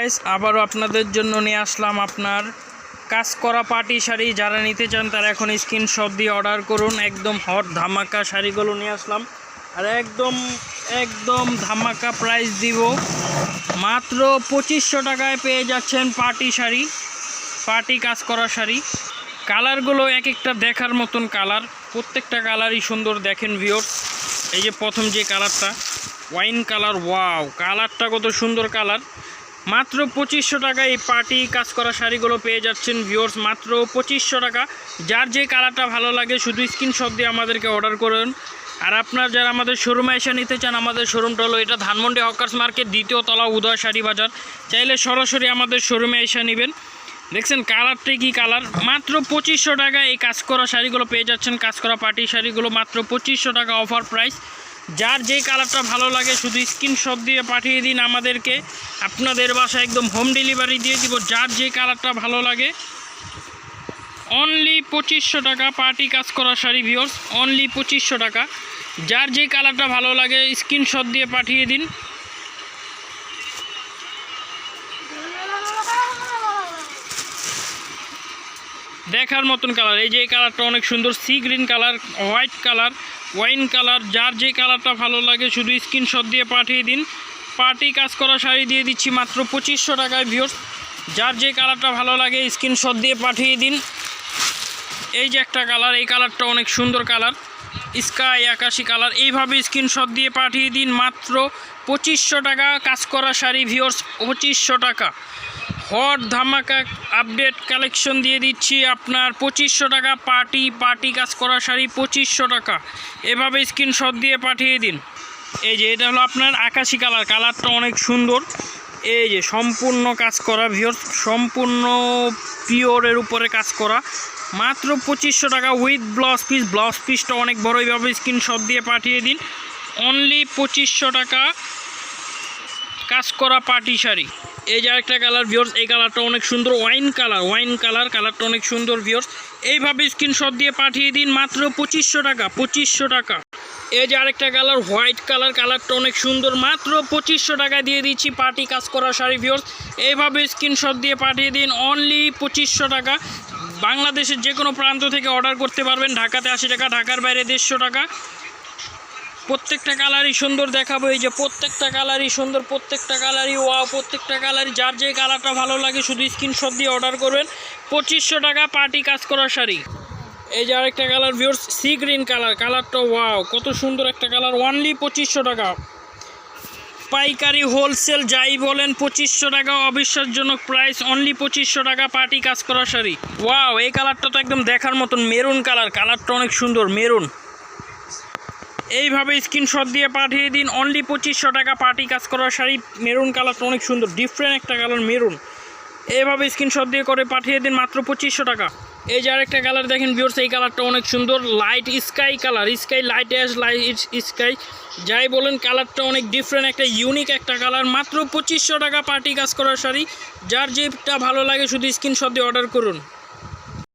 Guys, আবারও আপনাদের জন্য নিয়ে আসলাম আপনার কাজ করা পার্টি শাড়ি। যারা নিতে চান তারা এখন স্ক্রিনশট দিয়ে অর্ডার করুন। একদম হট ধামাকা শাড়িগুলো নিয়ে আসলাম, আর একদম ধামাকা প্রাইস দিব। মাত্র 2500 টাকায় পেয়ে যাচ্ছেন পার্টি শাড়ি, পার্টি কাজ করা শাড়ি। কালারগুলো এক একটা দেখার মতন কালার, প্রত্যেকটা কালারই সুন্দর। দেখেন ভিউয়ার্স, এই যে প্রথম যে কালারটা ওয়াইন কালার, ওয়াও কালারটা কত সুন্দর কালার। মাত্র 2500 টাকায় এই পার্টি কাজ করা শাড়িগুলো পেয়ে যাচ্ছেন ভিউয়ার্স, মাত্র 2500 টাকা। যার যে কালারটা ভালো লাগে শুধু স্ক্রিনশট দিয়ে আমাদেরকে অর্ডার করুন। আর আপনার যারা আমাদের শোরুমে এসে নিতে চান, আমাদের শোরুমটা হলো এটা ধানমন্ডি হকার্স মার্কেট, দ্বিতীয় তলা, উদয় শাড়ি বাজার। চাইলে সরাসরি আমাদের শোরুমে এসে নেবেন। দেখছেন কালারটা কি কালার। মাত্র 2500 টাকা এই কাজ করা শাড়িগুলো পেয়ে যাচ্ছেন, কাজ করা পার্টি শাড়িগুলো মাত্র 2500 টাকা অফার প্রাইস। যার যে কালারটা ভালো লাগে শুধু স্ক্রিনশট দিয়ে পাঠিয়ে দিন আমাদেরকে, আপনাদের বাসায় একদম হোম ডেলিভারি দিয়ে দিব। যার যে কালারটা ভালো লাগে অনলি 2500 টাকা পার্টি কাজ করা শাড়ি ভিউয়ার্স, অনলি 2500 টাকা। যার যে কালারটা ভালো লাগে স্ক্রিনশট দিয়ে পাঠিয়ে দিন। দেখার মতন কালার, এই যে কালারটা অনেক সুন্দর, sea green colour, white colour, wine colour. যার যে কালারটা ভালো লাগে শুধু স্ক্রিনশট দিয়ে পাঠিয়ে দিন। পার্টি কাজ করা শাড়ি দিয়ে দিচ্ছি মাত্র 2500 টাকায় ভিউয়ার্স। যার যে কালারটা ভালো লাগে স্ক্রিনশট দিয়ে পাঠিয়ে দিন। এই যে একটা কালার, এই কালারটা অনেক সুন্দর কালার, স্কাই আকাশি কালার। এইভাবে স্ক্রিনশট দিয়ে পাঠিয়ে দিন। মাত্র 2500 টাকা কাজ করা শাড়ি ভিউয়ার্স, 2500 টাকা। হট ধামাকা আপডেট কালেকশন দিয়ে দিচ্ছি আপনার 2500 টাকা পার্টি কাজ করা শাড়ি 2500 টাকা। এভাবে স্ক্রিনশট দিয়ে পাঠিয়ে দিন। এই যে এটা হলো আপনার আকাশি কালার, কালারটা অনেক সুন্দর। এই যে সম্পূর্ণ কাজ করা ভিউয়ার্স, সম্পূর্ণ পিওরের উপরে কাজ করা, মাত্র 2500 টাকা উইথ ব্লাউজ পিস। ব্লাউজ পিসটা অনেক বড়, এইভাবে স্ক্রিনশট দিয়ে পাঠিয়ে দিন। অনলি 2500 টাকা কাজ করা পার্টি শাড়ি। এই যে আরেকটা কালার ভিউয়ার্স, এই কালারটা অনেক সুন্দর, ওয়াইন কালার, কালারটা অনেক সুন্দর ভিউয়ার্স। এইভাবে স্ক্রিনশট দিয়ে পাঠিয়ে দিন। মাত্র 2500 টাকা, 2500 টাকা। এই যে আরেকটা কালার হোয়াইট কালার, কালারটা অনেক সুন্দর, মাত্র 2500 টাকা দিয়ে দিচ্ছি পার্টি কাজ করা শাড়ি ভিউয়ার্স। এইভাবে স্ক্রিনশট দিয়ে পাঠিয়ে দিন। অনলি 2500 টাকা। বাংলাদেশের যে কোনো প্রান্ত থেকে অর্ডার করতে পারবেন। ঢাকাতে 80 টাকা, ঢাকার বাইরে 150 টাকা। প্রত্যেকটা কালারই সুন্দর দেখাবো। এই যে প্রত্যেকটা কালারই সুন্দর, প্রত্যেকটা কালারই ওয়াও, প্রত্যেকটা কালারই। যার যে কালারটা ভালো লাগে শুধু স্ক্রিনশট দিয়ে অর্ডার করবেন। 2500 টাকা পার্টি কাজ করা শাড়ি। এই যে আরেকটা colour viewers, sea green colour, কালারটা ওয়াও কত সুন্দর একটা কালার। অনলি 2500 টাকা। পাইকারি হোলসেল যাই বলেন 2500 টাকা অবিশ্বাসজনক প্রাইস। অনলি 2500 টাকা পার্টি কাজ করা শাড়ি। ওয়াও এই কালারটা তো একদম দেখার মতন, মেরুন কালার, কালারটা অনেক সুন্দর মেরুন। এইভাবে স্ক্রিনশট দিয়ে পাঠিয়ে দিন। অনলি 2500 টাকা পার্টি কাজ করা শাড়ি। মেরুন কালারটা অনেক সুন্দর, ডিফারেন্ট একটা কালার মেরুন। এইভাবে স্ক্রিনশট দিয়ে করে পাঠিয়ে দিন মাত্র 2500 টাকা। এই যে আরেকটা কালার দেখেন ভিউয়ার্স, এই কালারটা অনেক সুন্দর, light sky colour, sky light ash light sky যাই বলেন, কালারটা অনেক ডিফারেন্ট একটা ইউনিক একটা কালার। মাত্র 2500 টাকা পার্টি কাজ করা শাড়ি। যার যেটা ভালো লাগে শুধু স্ক্রিনশট দিয়ে অর্ডার করুন।